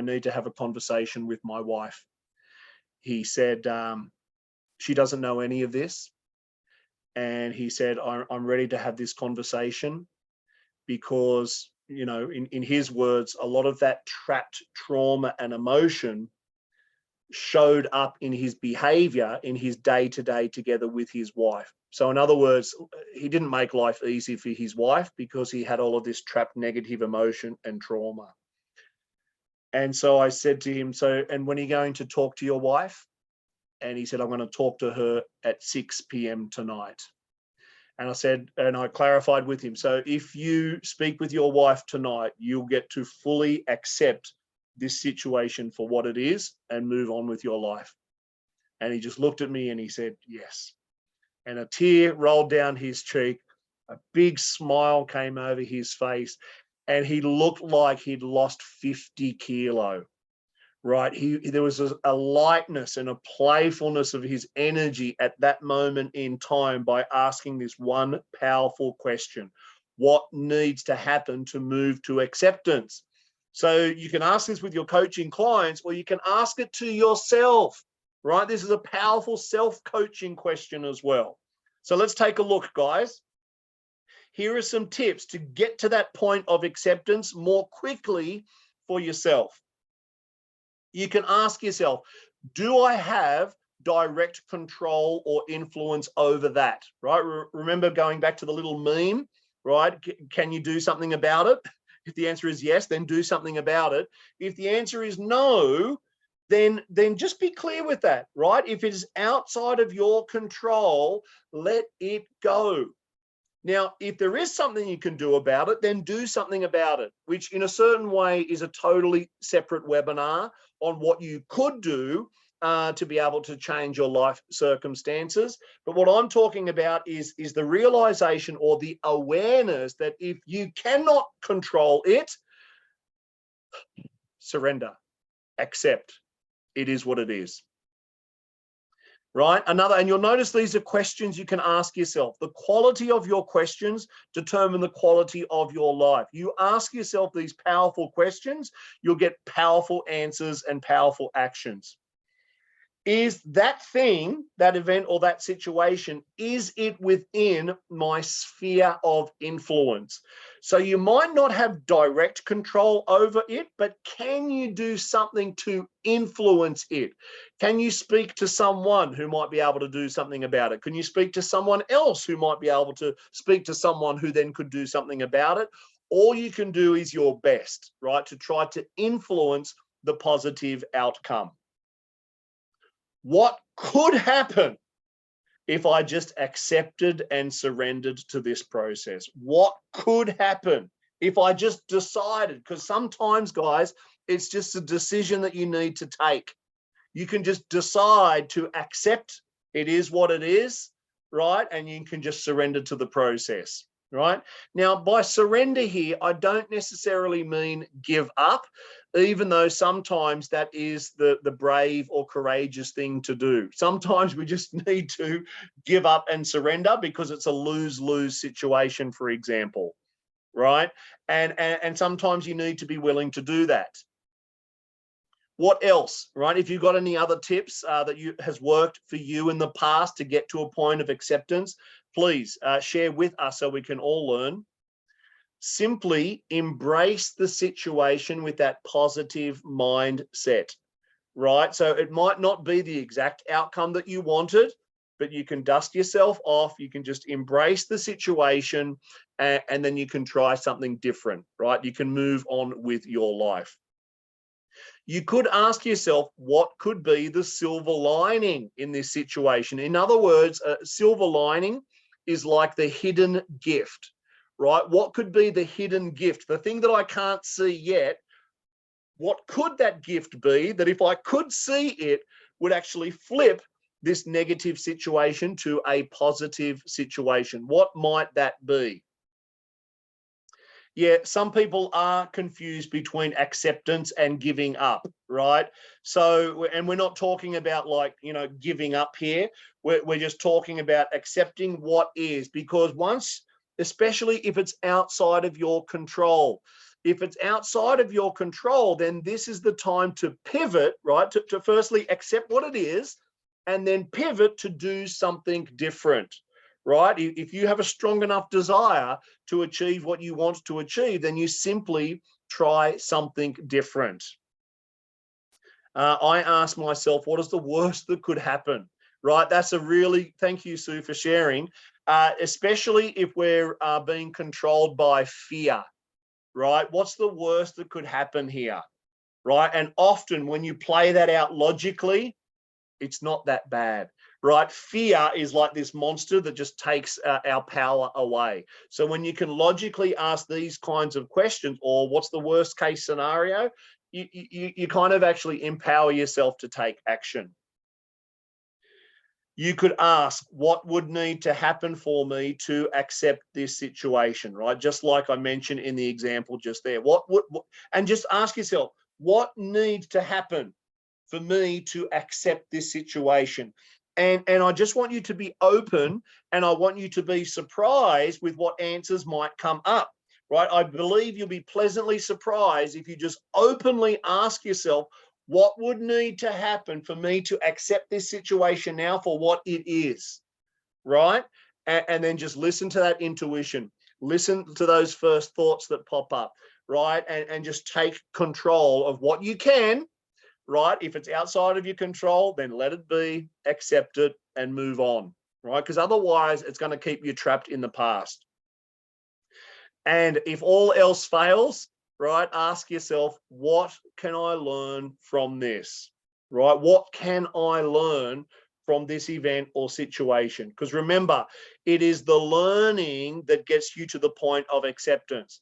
need to have a conversation with my wife. He said, she doesn't know any of this. And he said, I'm ready to have this conversation because, you know, in his words, a lot of that trapped trauma and emotion showed up in his behavior in his day-to-day together with his wife. So in other words, he didn't make life easy for his wife because he had all of this trapped negative emotion and trauma. And so I said to him, and when are you going to talk to your wife? And he said, I'm going to talk to her at 6 p.m. tonight. And I said, and I clarified with him, so if you speak with your wife tonight, you'll get to fully accept this situation for what it is and move on with your life. And he just looked at me and he said, yes. And a tear rolled down his cheek. A big smile came over his face. And he looked like he'd lost 50 kilo. Right, there was a lightness and a playfulness of his energy at that moment in time by asking this one powerful question: what needs to happen to move to acceptance? So you can ask this with your coaching clients, or you can ask it to yourself, right? This is a powerful self-coaching question as well. So let's take a look, guys. Here are some tips to get to that point of acceptance more quickly for yourself. You can ask yourself, do I have direct control or influence over that, right? Remember going back to the little meme, right? Can you do something about it? If the answer is yes, then do something about it. If the answer is no, then just be clear with that, right? If it is outside of your control, let it go. Now, if there is something you can do about it, then do something about it, which in a certain way is a totally separate webinar on what you could do to be able to change your life circumstances. But what I'm talking about is the realization or the awareness that if you cannot control it, surrender, accept. It is what it is. Right? And you'll notice these are questions you can ask yourself. The quality of your questions determine the quality of your life. You ask yourself these powerful questions, you'll get powerful answers and powerful actions. Is that thing, that event or that situation, is it within my sphere of influence? So you might not have direct control over it, but can you do something to influence it? Can you speak to someone who might be able to do something about it? Can you speak to someone else who might be able to speak to someone who then could do something about it? All you can do is your best, right, to try to influence the positive outcome. What could happen if I just accepted and surrendered to this process? What could happen if I just decided? Because sometimes, guys, it's just a decision that you need to take. You can just decide to accept it is what it is, right? And you can just surrender to the process, right? Now, by surrender here, I don't necessarily mean give up, even though sometimes that is the brave or courageous thing to do. Sometimes we just need to give up and surrender because it's a lose-lose situation, for example, right? And sometimes you need to be willing to do that. What else, right? If you've got any other tips that has worked for you in the past to get to a point of acceptance, please share with us so we can all learn. Simply embrace the situation with that positive mindset, right? So it might not be the exact outcome that you wanted, but you can dust yourself off. You can just embrace the situation and then you can try something different, right? You can move on with your life. You could ask yourself, what could be the silver lining in this situation? In other words, a silver lining is like the hidden gift, right? What could be the hidden gift? The thing that I can't see yet, what could that gift be that if I could see it would actually flip this negative situation to a positive situation? What might that be? Yeah, some people are confused between acceptance and giving up, right? So, and we're not talking about like, you know, giving up here. We're just talking about accepting what is, because once, especially if it's outside of your control, if it's outside of your control, then this is the time to pivot, right? To firstly accept what it is and then pivot to do something different. Right? If you have a strong enough desire to achieve what you want to achieve, then you simply try something different. I ask myself, what is the worst that could happen? Right? That's a really, thank you, Sue, for sharing, especially if we're being controlled by fear, right? What's the worst that could happen here? Right? And often when you play that out logically, it's not that bad. Right? Fear is like this monster that just takes our power away. So when you can logically ask these kinds of questions, or what's the worst case scenario, you kind of actually empower yourself to take action. You could ask, what would need to happen for me to accept this situation, right? Just like I mentioned in the example just there. And just ask yourself, what needs to happen for me to accept this situation? And I just want you to be open, and I want you to be surprised with what answers might come up, right? I believe you'll be pleasantly surprised if you just openly ask yourself, what would need to happen for me to accept this situation now for what it is, right? And then just listen to that intuition. Listen to those first thoughts that pop up, right? And just take control of what you can. Right? If it's outside of your control, then let it be, accept it, and move on, right? Because otherwise, it's going to keep you trapped in the past. And if all else fails, right, ask yourself, what can I learn from this, right? What can I learn from this event or situation? Because remember, it is the learning that gets you to the point of acceptance.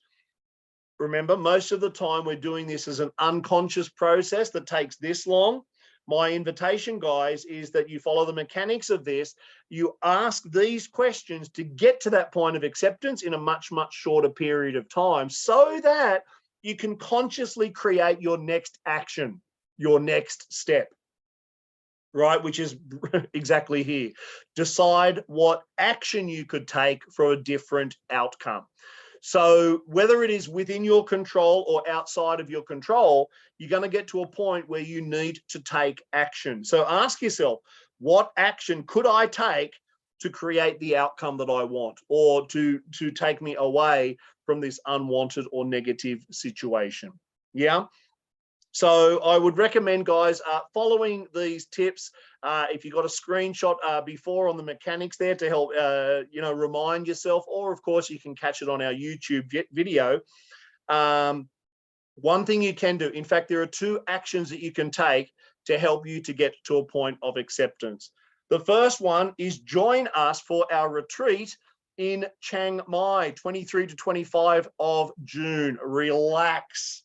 Remember, most of the time we're doing this as an unconscious process that takes this long. My invitation, guys, is that you follow the mechanics of this. You ask these questions to get to that point of acceptance in a much, much shorter period of time so that you can consciously create your next action, your next step, right? Which is exactly here. Decide what action you could take for a different outcome. So whether it is within your control or outside of your control, you're going to get to a point where you need to take action. So ask yourself, what action could I take to create the outcome that I want, or to take me away from this unwanted or negative situation? Yeah. So I would recommend, guys, following these tips. If you've got a screenshot before on the mechanics there to help, remind yourself, or of course you can catch it on our YouTube video. One thing you can do, in fact, there are 2 actions that you can take to help you to get to a point of acceptance. The first one is join us for our retreat in Chiang Mai, 23 to 25 of June. Relax,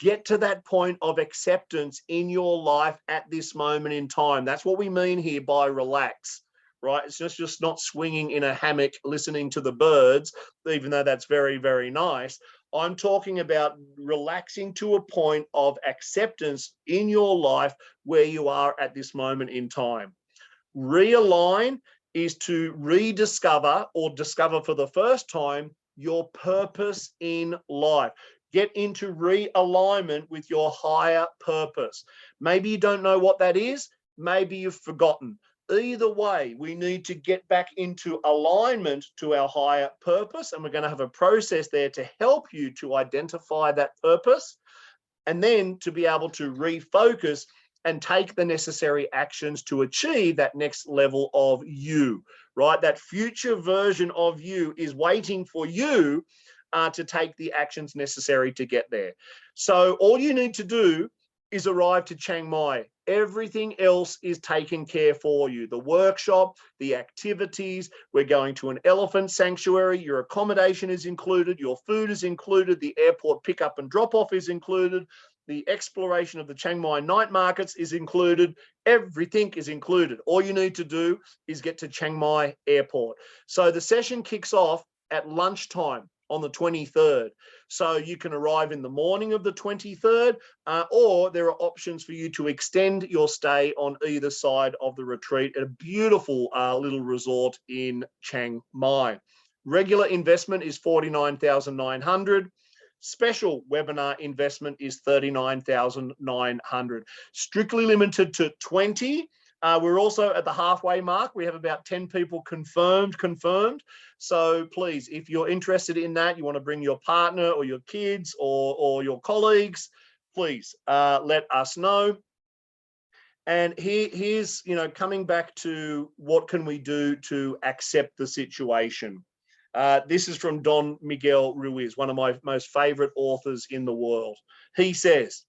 get to that point of acceptance in your life at this moment in time. That's what we mean here by relax, right? It's just not swinging in a hammock, listening to the birds, even though that's very, very nice. I'm talking about relaxing to a point of acceptance in your life where you are at this moment in time. Realign is to rediscover or discover for the first time your purpose in life. Get into realignment with your higher purpose. Maybe you don't know what that is. Maybe you've forgotten. Either way, we need to get back into alignment to our higher purpose, and we're going to have a process there to help you to identify that purpose, and then to be able to refocus and take the necessary actions to achieve that next level of you, right? That future version of you is waiting for you to take the actions necessary to get there. So all you need to do is arrive to Chiang Mai. Everything else is taken care for you. The workshop, the activities, we're going to an elephant sanctuary, your accommodation is included, your food is included, the airport pickup and drop off is included, the exploration of the Chiang Mai night markets is included. Everything is included. All you need to do is get to Chiang Mai airport. So the session kicks off at lunchtime on the 23rd. So you can arrive in the morning of the 23rd, or there are options for you to extend your stay on either side of the retreat at a beautiful little resort in Chiang Mai. Regular investment is $49,900. Special webinar investment is $39,900. Strictly limited to 20. We're also at the halfway mark. We have about 10 people confirmed. So please, if you're interested in that, you want to bring your partner or your kids or your colleagues, please let us know. And here's, coming back to what can we do to accept the situation. This is from Don Miguel Ruiz, one of my most favorite authors in the world. He says,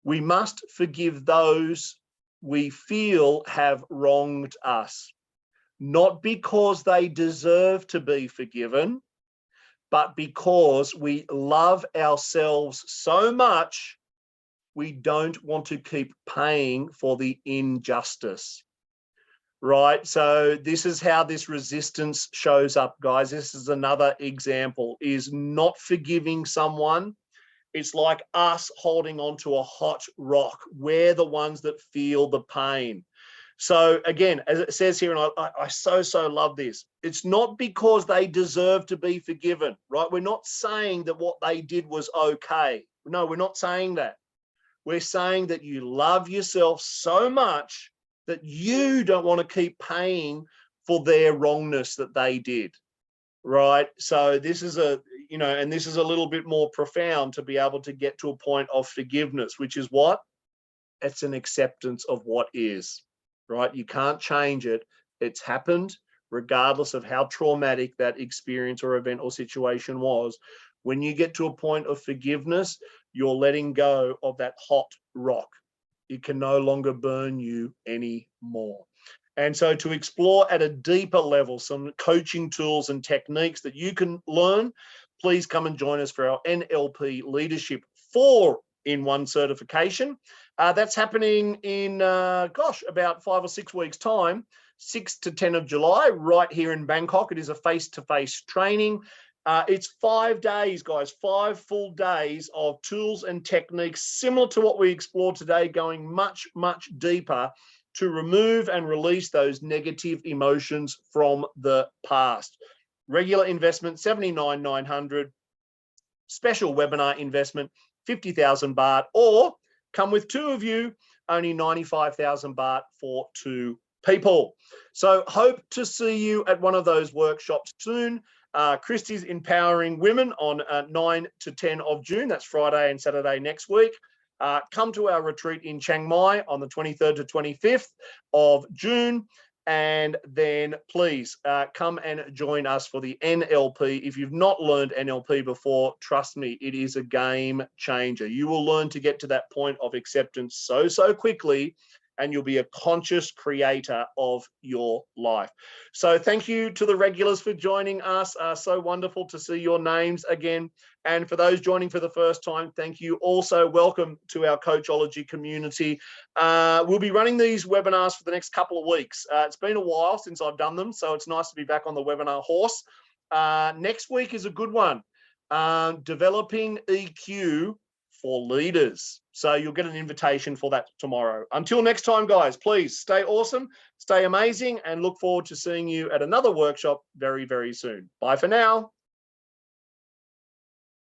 we must forgive those we feel have wronged us, not because they deserve to be forgiven, but because we love ourselves so much, we don't want to keep paying for the injustice. Right? So this is how this resistance shows up, guys. This is another example, is not forgiving someone. It's like us holding on to a hot rock. We're the ones that feel the pain. So again, as it says here, and I so love this, it's not because they deserve to be forgiven, right? We're not saying that what they did was okay. No, we're not saying that. We're saying that you love yourself so much that you don't want to keep paying for their wrongness that they did, right? So this is and this is a little bit more profound to be able to get to a point of forgiveness, which is what? It's an acceptance of what is, right? You can't change it. It's happened, regardless of how traumatic that experience or event or situation was. When you get to a point of forgiveness, you're letting go of that hot rock. It can no longer burn you anymore. And so to explore at a deeper level some coaching tools and techniques that you can learn, please come and join us for our NLP Leadership 4-in-1 certification. That's happening in, about 5 or 6 weeks' time, 6 to 10 of July, right here in Bangkok. It is a face-to-face training. It's 5 days, guys, 5 full days of tools and techniques similar to what we explored today, going much, much deeper to remove and release those negative emotions from the past. Regular investment, 79,900. Special webinar investment, 50,000 baht, or come with two of you, only 95,000 baht for two people. So hope to see you at one of those workshops soon. Christie's Empowering Women on 9 to 10 of June. That's Friday and Saturday next week. Come to our retreat in Chiang Mai on the 23rd to 25th of June. And then please come and join us for the NLP. If you've not learned NLP before, trust me, it is a game changer. You will learn to get to that point of acceptance so quickly, and you'll be a conscious creator of your life. So thank you to the regulars for joining us. So wonderful to see your names again. And for those joining for the first time, thank you also. Welcome to our Coachology community. We'll be running these webinars for the next couple of weeks. It's been a while since I've done them, so it's nice to be back on the webinar horse. Next week is a good one. Developing EQ for leaders. So you'll get an invitation for that tomorrow. Until next time, guys, please stay awesome, stay amazing, and look forward to seeing you at another workshop very, very soon. Bye for now.